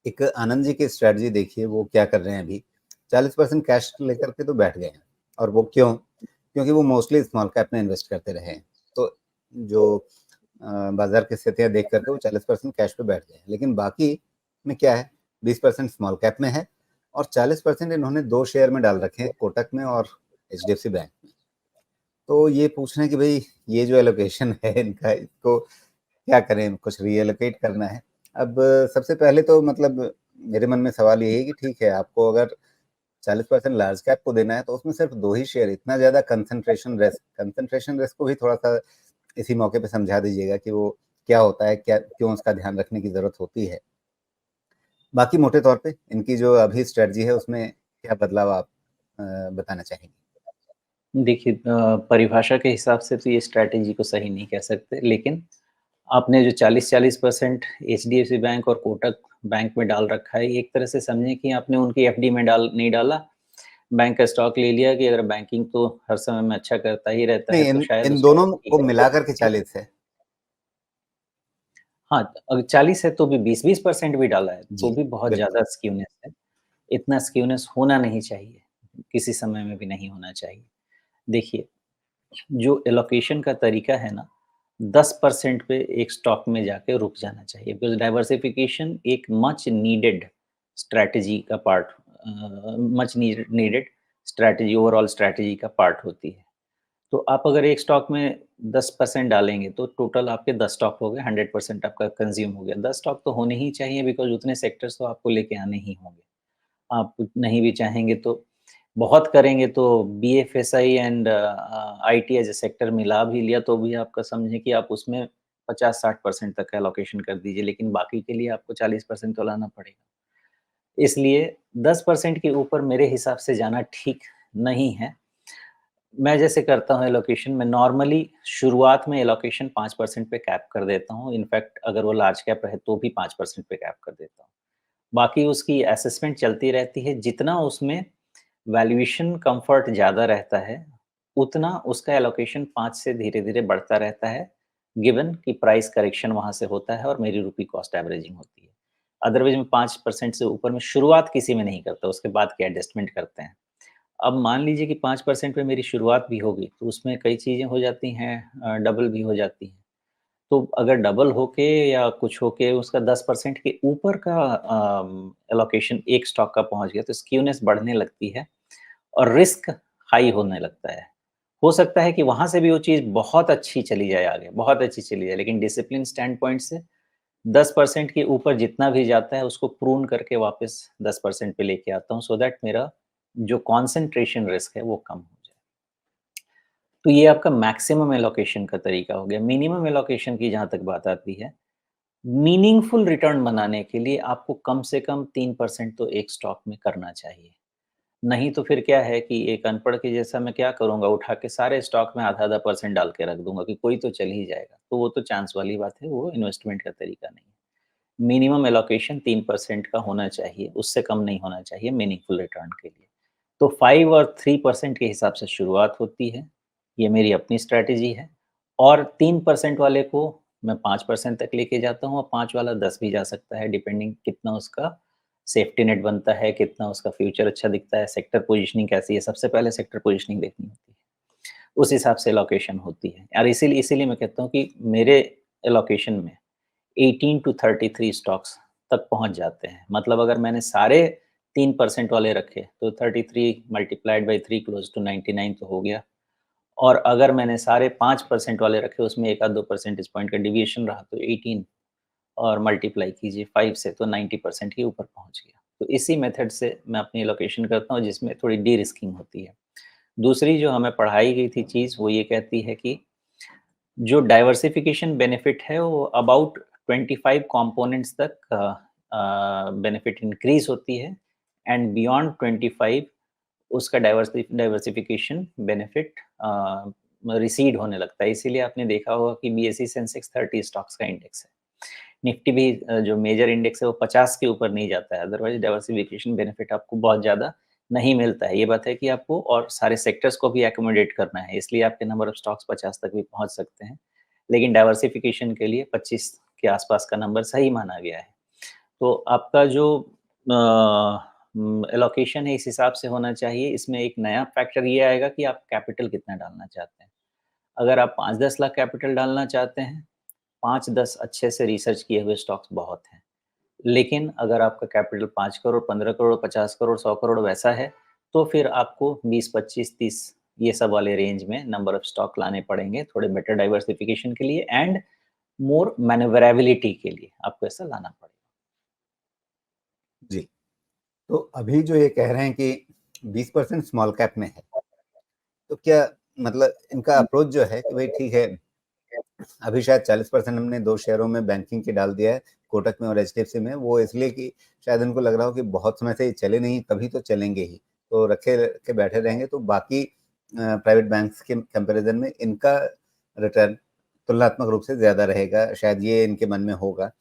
एक आनंद जी की स्ट्रैटेजी देखिए, वो क्या कर रहे हैं अभी, 40% कैश लेकर के तो बैठ गए हैं। और वो क्यों? क्योंकि वो मोस्टली स्मॉल कैप में इन्वेस्ट करते रहे हैं। तो जो बाजार की स्थितियाँ देख करके वो 40% कैश पे बैठ गए हैं। लेकिन बाकी में क्या है, 20% स्मॉल कैप में है और 40% इन्होंने 2 शेयर में डाल रखे हैं, कोटक में और एचडीएफसी बैंक में। तो ये पूछ रहे हैं कि भई ये जो एलोकेशन है इनका, इसको क्या करें? कुछ रीएलोकेट करना है। अब सबसे पहले तो मतलब मेरे मन में सवाल यही है कि ठीक है, आपको अगर 40% लार्ज कैप को देना है तो उसमें सिर्फ 2 ही शेयर, इतना ज़्यादा कंसंट्रेशन रिस्क को भी थोड़ा-सा इसी मौके पे समझा दीजिएगा कि वो क्या होता है, क्या क्यों उसका ध्यान रखने की ज़रूरत होती है। बाकी मोटे तौर पे इनकी जो अभी स्ट्रैटेजी है उसमें क्या बदलाव आप बताना चाहेंगे? देखिए परिभाषा के हिसाब से तो ये स्ट्रैटेजी को सही नहीं कह सकते, लेकिन आपने जो 40-40% एचडीएफसी बैंक और कोटक बैंक में डाल रखा है, एक तरह से समझें कि आपने उनकी एफडी में नहीं डाला, बैंक का स्टॉक ले लिया कि अगर बैंकिंग तो हर समय में अच्छा करता ही रहता नहीं, है, तो इन शायद इन उसमें दोनों ठीक को है। मिलाकर के 40 है। हाँ, अगर 40 है तो भी 20-20% भी डाला है, तो जी, भी बहुत बिल्कुल। ज़्यादा स्क्यूनेस है। इतना स्क्यूनेस होना नहीं चाहिए, किसी समय में भी नहीं होना चाहिए। देखिए, जो एलोकेशन का तरीका है ना, 10% पे एक स्टॉक में जाके रुक जाना चाहिए, बिकॉज़ डाइवर्सिफ़िकेशन एक मच नीडेड स्ट्रैटेजी का part much needed strategy overall strategy का पार्ट होती है। तो आप अगर एक स्टॉक में 10% डालेंगे तो टोटल आपके 10 स्टॉक हो गए, 100% आपका कंज़्यूम हो गया। 10 स्टॉक तो होने ही चाहिए बिकॉज़ उतने सेक्टर्स तो आपको लेके आने ही होंगे। आप नहीं भी चाहेंगे तो बहुत करेंगे तो BFSI and IT as a sector मिला भी लिया तो भी आपका समझें कि आप उसमें 50-60% तक एलोकेशन कर दीजिए, लेकिन बाकी के लिए आपको 40% तो लाना पड़ेगा। इसलिए 10% के ऊपर मेरे हिसाब से जाना ठीक नहीं है। मैं जैसे करता हूँ एलोकेशन में नॉर्मली शुरुआत में एलोकेशन 5% पे कैप कर देता हूँ। इनफैक्ट अगर वो लार्ज कैप रहे तो भी 5% पे कैप कर देता हूँ। बाकी उसकी असेसमेंट चलती रहती है, जितना उसमें वैल्यूएशन कम्फर्ट ज़्यादा रहता है, उतना उसका एलोकेशन 5 से धीरे-धीरे बढ़ता रहता है, गिवन कि प्राइस करेक्शन वहाँ से होता है और मेरी रुपी कॉस्ट एवरेजिंग होती है। अदरवाइज़ मैं 5% से ऊपर में शुरुआत किसी में नहीं करता, उसके बाद के एडजस्टमेंट करते हैं। अब मान लीजिए कि 5% पे मेरी शुरुआत भी हो गई, तो उसमें कई चीज़ें हो जाती हैं डबल भी हो जाती हैं। तो अगर डबल होके या कुछ होके उसका 10% के ऊपर का एलोकेशन एक स्टॉक का पहुँच गया, तो स्क्यूनेस बढ़ने लगती है और रिस्क हाई होने लगता है। हो सकता है कि वहाँ से भी वो चीज़ बहुत अच्छी चली जाए आगे, बहुत अच्छी चली जाए, लेकिन डिसिप्लिन स्टैंड पॉइंट से 10% के ऊपर जितना भी जाता है उसको प्रून करके वापस 10% पे लेके आता हूँ सो दैट मेरा जो कंसंट्रेशन रिस्क है वो कम हो जाए। तो ये आपका मैक्सिमम एलोकेशन का तरीका हो गया। मिनिमम एलोकेशन की जहाँ तक बात आती है, मीनिंगफुल रिटर्न बनाने के लिए आपको कम से कम 3% तो एक स्टॉक में करना चाहिए। नहीं तो फिर क्या है कि एक अनपढ़ के जैसा मैं क्या करूँगा, उठा के सारे स्टॉक में आधा-आधा परसेंट डाल के रख दूँगा कि कोई तो चल ही जाएगा। तो वो तो चांस वाली बात है, वो इन्वेस्टमेंट का तरीका नहीं है। मिनिमम एलोकेशन 3% का होना चाहिए, उससे कम नहीं होना चाहिए मीनिंगफुल रिटर्न के लिए। तो 5 और 3% के हिसाब से शुरुआत होती है, ये मेरी अपनी स्ट्रैटेजी है और 3% वाले को मैं 5% तक लेके जाता हूँ और 5 वाला 10 भी जा सकता है डिपेंडिंग कितना उसका सेफ्टी नेट बनता है, कितना उसका फ्यूचर अच्छा दिखता है, सेक्टर पोज़ीशनिंग कैसी है, सबसे पहले सेक्टर पोज़ीशनिंग देखनी होती है। उस हिसाब से एलोकेशन होती है और इसीलिए इसीलिए मैं कहता हूँ कि मेरे एलोकेशन में 18 टू 33 स्टॉक्स तक पहुँच जाते हैं। मतलब अगर मैंने सारे 3% वाले रखे, तो 33 मल्टीप्लाइड बाय 3 क्लोज़ टू 99 तो हो गया और अगर मैंने सारे 5% वाले रखे, उसमें 1 आध 2 परसेंटेज पॉइंट का डेविएशन रहा, तो 18 और मल्टीप्लाई कीजिए 5 से, तो 90% के ऊपर पहुँच गया। तो इसी मेथड से मैं अपनी एलोकेशन करता हूँ, जिसमें थोड़ी de-risking होती है। दूसरी जो हमें पढ़ाई गई थी चीज़, वो ये कहती है कि जो डाइवर्सिफ़िकेशन बेनिफिट है वो अबाउट 25 कंपोनेंट्स तक बेनिफिट इंक्रीज़ होती है एंड बियॉन्ड 25 उसका डाइवर्सिफ़िकेशन बेनिफिट रिसीड होने लगता है। इसीलिए आपने देखा होगा कि बीएसई सेंसेक्स 30 स्टॉक्स का इंडेक्स है। निफ्टी भी जो मेजर इंडेक्स है वो 50 के ऊपर नहीं जाता है, अदरवाइज़ डाइवर्सिफ़िकेशन बेनिफिट आपको बहुत ज़्यादा नहीं मिलता है। ये बात है कि आपको और सारे सेक्टर्स को भी एक्कोमोडेट करना है, इसलिए आपके नंबर ऑफ स्टॉक्स 50 तक भी पहुँच सकते हैं। लेकिन डाइवर्सिफ़िकेशन के लिए 25 के आसपास का नंबर सही माना गया है। तो आपका जो एलोकेशन है इस हिसाब से होना चाहिए। इसमें एक नया फैक्टर ये आएगा कि आप कैपिटल कितना डालना चाहते हैं। अगर आप 5-10 लाख कैपिटल डालना चाहते हैं, 5-10 अच्छे से रिसर्च किए हुए स्टॉक्स बहुत हैं। लेकिन अगर आपका कैपिटल 5 करोड़, 15 करोड़, 50 करोड़, 100 करोड़ वैसा है, तो फिर आपको 20, 25, 30 ये सब वाले रेंज में नंबर ऑफ स्टॉक लाने पड़ेंगे, थोड़े बेटर डाइवर्सिफिकेशन के लिए एंड मोर मैन्यूवरेबिलिटी के लिए आपको ऐसा लाना पड़ेगा। जी। तो अभी जो ये कह रहे हैं कि 20% स्मॉल कैप में है, तो क्या मतलब इनका अप्रोच जो है कि भाई ठीक है, अभी शायद 40% हमने 2 शेयरों में बैंकिंग के डाल दिया है, कोटक में और एचडीएफसी में, वो इसलिए कि शायद उनको लग रहा हो कि बहुत समय से ये चले नहीं, कभी तो चलेंगे ही। तो रखे के बैठे रहेंगे, तो बाकी प्राइवेट बैंक्स के कंपैरिजन में इनका रिटर्न तुलनात्मक रूप से ज़्यादा रहेगा, शायद ये इनके मन में होगा।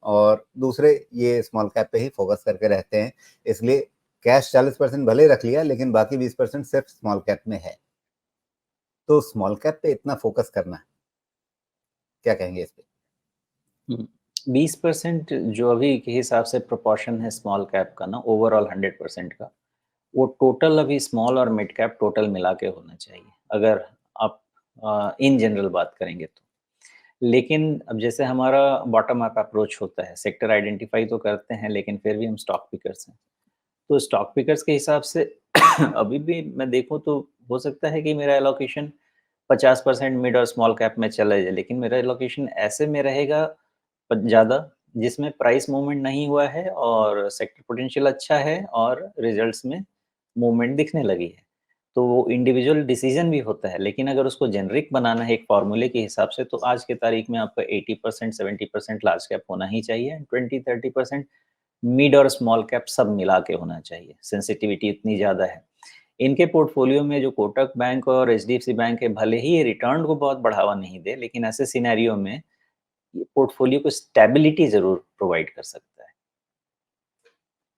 और दूसरे ये स्मॉल कैप पे ही फोकस करके रहते हैं, इसलिए कैश 40% भले रख लिया, लेकिन बाकी 20% सिर्फ स्मॉल कैप में है। तो स्मॉल कैप पे इतना फोकस करना, क्या कहेंगे इस पे? 20% जो अभी के हिसाब से प्रोपोर्शन है स्मॉल कैप का ना ओवरऑल 100% का, वो टोटल अभी स्मॉल और मिड कैप टोटल मिला के होना चाहिए, अगर आप इन जनरल बात करेंगे तो। लेकिन अब जैसे हमारा बॉटम अप अप्रोच होता है, सेक्टर आइडेंटिफाई तो करते हैं, लेकिन फिर भी हम स्टॉक पिकर्स हैं। तो स्टॉक पिकर्स के हिसाब से अभी भी मैं देखूँ तो हो सकता है कि मेरा एलोकेशन 50% मिड और स्मॉल कैप में चला जाए, लेकिन मेरा एलोकेशन ऐसे में रहेगा ज़्यादा जिसमें प्राइस मूवमेंट नहीं हुआ है और सेक्टर पोटेंशियल अच्छा है और रिजल्ट्स में मूवमेंट दिखने लगी है। तो वो इंडिविजुअल डिसीजन भी होता है, लेकिन अगर उसको जेनेरिक बनाना है एक फॉर्मूले के हिसाब से तो आज के तारीख में आपका 80% 70% लार्ज कैप होना ही चाहिए, 20-30% मिड और स्मॉल कैप सब मिला के होना चाहिए। सेंसिटिविटी इतनी ज़्यादा है। इनके पोर्टफोलियो में जो कोटक बैंक और एचडीएफसी बैंक है, भले ही ये रिटर्न को बहुत बढ़ावा नहीं दे, लेकिन ऐसे सिनेरियो में ये पोर्टफोलियो को स्टेबिलिटी ज़रूर प्रोवाइड कर सकते हैं।